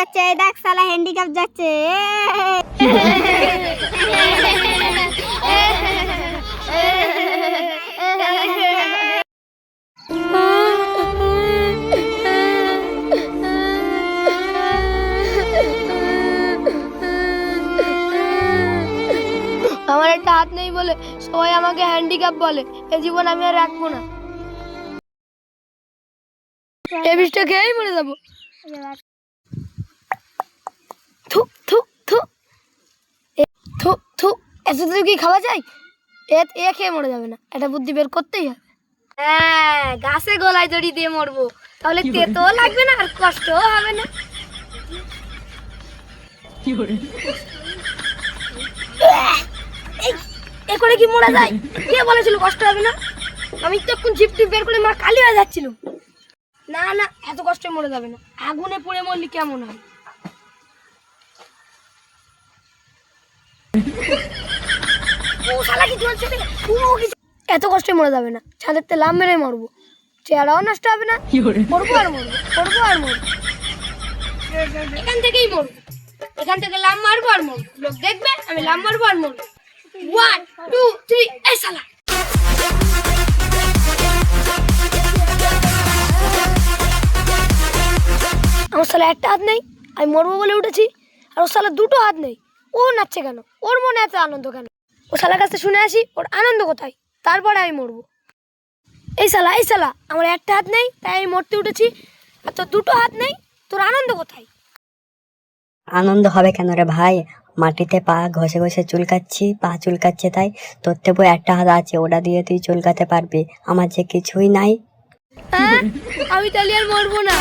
যাচ্ছে, এই দেখ শালা হ্যান্ডিক্যাপ যাচ্ছে। আমার একটা হাত নেই বলে সবাই আমাকে হ্যান্ডিক্যাপ বলে। এই জীবন আমি আর রাখবো না। এই বিষটা খেয়েই মরে যাবো। থু থু থু থু থু। এত কি খাওয়া যায়? এ খেয়ে মরে যাবে না, এটা বুদ্ধি বের করতেই হবে। হ্যাঁ, গাছে গলায় দড়ি দিয়ে মরবো, তাহলে তেতও লাগবে না আর কষ্টও হবে না। এ করে কি মরে যায়? কে বলেছিল কষ্ট হবে না? আমি তো এখন জিপ টিপ বের করে মা কালি হয়ে যাচ্ছিল। না না, এত কষ্টে মরে যাবে না। আগুনে পুড়ে মরলি কেমন হয়? ও শালা কি চলছে রে? এত কষ্টে মরে যাবে না, ছাদের তে লাম মেরে মরবো। চেহারাও নষ্ট হবে না, মরবো আর মরবো, মরবো আর মরবো। এখান থেকেই মরবো, এখান থেকে লাম মারবো আর মরবো। লোক দেখবে আমি লাম মারবো আর মরবো। 1 2 3 এই শালা। আমার শালা একটা হাত নেই, আমি মরবো বলে উঠেছি, আর ওর শালা দুটো হাত নেই। ও নাচছে কেন? ওর মনে এত আনন্দ কেন? ও শালার কাছে শুনে আসি ওর আনন্দ কোথায়, তারপরে আমি মরবো। এই শালা, আমার একটা হাত নেই তাই আমি মরতে উঠেছি, আর তোর দুটো হাত নেই, তোর আনন্দ কোথায়? আনন্দ হবে কেন রে ভাই? মাটিতে পা ঘষে ঘষে চুলকাচ্ছি, পা চুলকাচ্ছে তাই। তোর তো বই একটা হাত আছে, ওটা দিয়ে তুই চুলকাতে পারবি, আমার যে কিছুই নাই। হ্যাঁ, আমি তাহলে আর মরবো না।